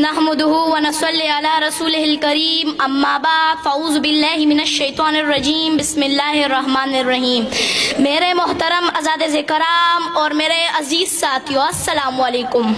नहमदुहु व नसल्ली अला रसूलिहिल करीम अम्मा बाद फ़अऊज़ु बिल्लाहि मिनश शैतानिर रजीम बिस्मिल्लाहिर रहमानिर रहीम। मेरे मोहतरम अज़ाद कराम और मेरे अजीज़ साथियों, अस्सलामु अलैकुम।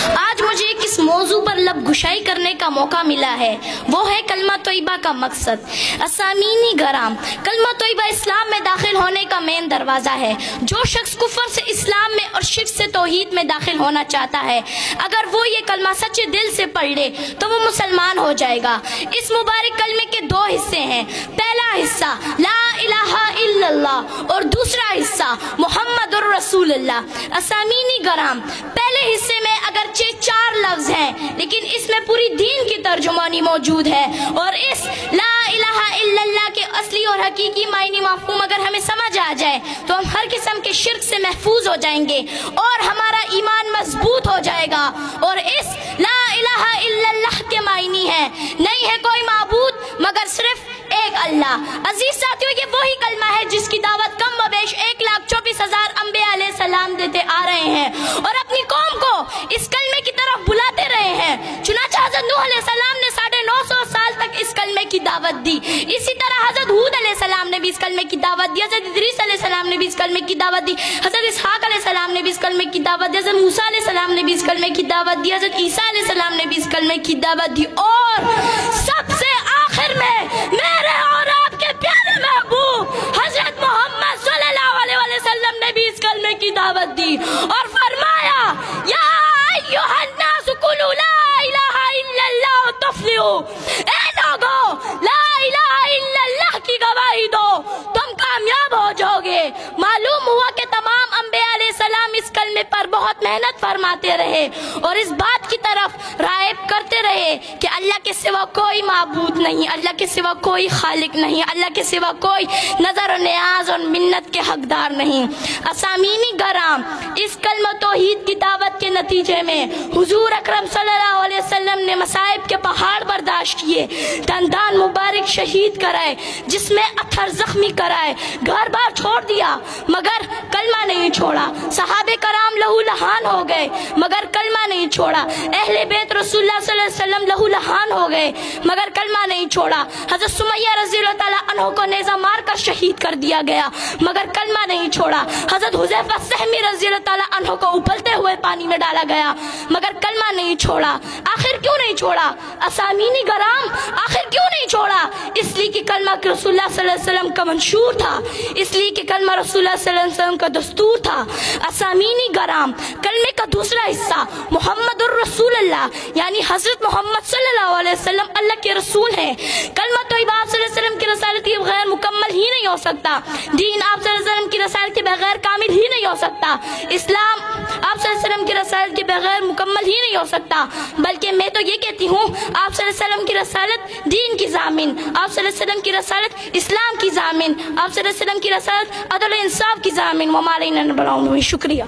आज मुझे किस मौजू पर लब घुशाई करने का मौका मिला है, वो है कलमा तोयबा का मकसद। असामीनी गराम, कलमा तोयबा इस्लाम में दाखिल होने का मेन दरवाज़ा है। जो शख्स कुफर से इस्लाम में और शिर्क से तौहीद में दाखिल होना चाहता है, अगर वो ये कलमा सच्चे दिल से पढ़ ले तो वो मुसलमान हो जाएगा। इस मुबारक कलमे के दो हिस्से हैं। पहला हिस्सा ला इलाहा इल्लल्लाह और दूसरा हिस्सा मुहम्मदुर रसूलुल्लाह। असामीनी गराम, पहले हिस्से में अगरचे 4 लफ्ज हैं, लेकिन इसमें पूरी दीन की तर्जुमानी मौजूद है। और इस ला इलाहा इल्लल्लाह के असली और हकीकी मायने मफ़हूम अगर हमें समझ आ जाए तो हम हर किस्म के शिर्क से महफूज हो जाएंगे और हमारा ईमान मजबूत हो जाएगा। और इस ला इलाहा इल्लल्लाह के मायने है नहीं है कोई माबूद मगर सिर्फ एक अल्लाह। अजीज साथियों, ये वही कलमा है जिसकी दावत कम बबेश 1,24,000 अंबिया अलैहि सलाम देते आ रहे हैं और अपनी कौम को इस कलमे की तरफ बुलाते रहे हैं। चुनांचे हज़रत नूह अलैहि सलाम ने 950 साल तक इस कलमे की दावत दी। इसी तरह हज़रत हूद अलैहि सलाम ने भी इस कलमे की दावत दी, हज़रत इदरीस अलैहि सलाम ने भी इस कलमे की दावत दी, हज़रत इसहाक अलैहि सलाम ने भी इस कलमे की दावत दी, हज़रत मूसा अलैहि सलाम ने भी इस कलमे की दावत दी, हज़रत ईसा अलैहि सलाम ने भी इस कलमे की दावत दी। और सबसे आखिर में मेरे और आपके प्यारे महबूब हज़रत मोहम्मद सल्लल्लाहु अलैहि वसल्लम ने भी इस कलमे की दावत दी और फरमाया, या अय्युहन्नास कुलू ला इलाहा इल्लल्लाह तुफ्लिहू। ए लोगों, ला इलाहा इल्लल्लाह की गवाही दो, तुम कामयाब हो जाओगे। मालूम हुआ कि तमाम अंबिया अलैहि सलाम इस कलमे पर बहुत मेहनत फरमाते रहे और इस बात की तरफ राइब करते रहे कि अल्लाह के सिवा कोई माबूद नहीं, अल्लाह के सिवा कोई खालिक नहीं, अल्लाह के सिवा कोई नजर और नियाज और मिन्नत के हकदार नहीं। असामीनी गराम, इस कलमा तौहीद की दावत के नतीजे में हुजूर अकरम सल्लल्लाहु अलैहि वसल्लम ने मसाइब के पहाड़ बर्दाश्त किए, दंदान मुबारक शहीद कराए, जिसमें अथर जख्मी कराए, घर बार छोड़ दिया मगर कलमा नहीं छोड़ा। सहाबे कराम लहू लहान हो गए मगर कलमा नहीं छोड़ा। अहले बैत रसूलुल्लाह सल्लल्लाहु अलैहि वसल्लम लहू लहान हो गए मगर कलमा नहीं छोड़ा। हज़रत सुमैया रज़ियल्लाहु ताला अन्हा को नेज़ा मार कर शहीद कर दिया गया मगर कलमा नहीं छोड़ा। हज़रत हुज़ैफा सहमी रज़ियल्लाहु ताला अन्हा को उबलते हुए पानी में डाला गया मगर कलमा नहीं छोड़ा। आखिर क्यों नहीं छोड़ा? असामीनी गराम, आखिर क्यों नहीं छोड़ा? इसलिए कि कलमा रसूलुल्लाह सल्लल्लाहु अलैहि वसल्लम का मंशूर था, इसलिए कि कलमा रसूलुल्लाह सल्लल्लाहु अलैहि वसल्लम का दस्तूर था। असामीनी गराम, कलमे का दूसरा हिस्सा मुहम्मदुर रसूलुल्लाह यानी हजरत मोहम्मद सल्लल्लाहु अलैहि वसल्लम अल्लाह के रसूल हैं। कलमा तोयबा आप सल्लल्लाहु अलैहि वसल्लम की रसालत के बगैर मुकम्मल ही नहीं हो सकता। दीन आप सल्लल्लाहु अलैहि वसल्लम की रसालत के बगैर कामिल ही नहीं हो सकता। इस्लाम आप सल्लल्लाहु अलैहि वसल्लम की रसालत के बगैर मुकम्मल ही नहीं हो सकता। बल्कि मैं तो ये कहती हूँ, आप सल्लल्लाहु अलैहि वसल्लम की रसालत दीन की ज़ामिन, आप सल्लल्लाहु अलैहि वसल्लम की रसालत इस्लाम की ज़ामिन, आप सल्लल्लाहु अलैहि वसल्लम की रसालत अदल इंसाफ की ज़ामिन। शुक्रिया।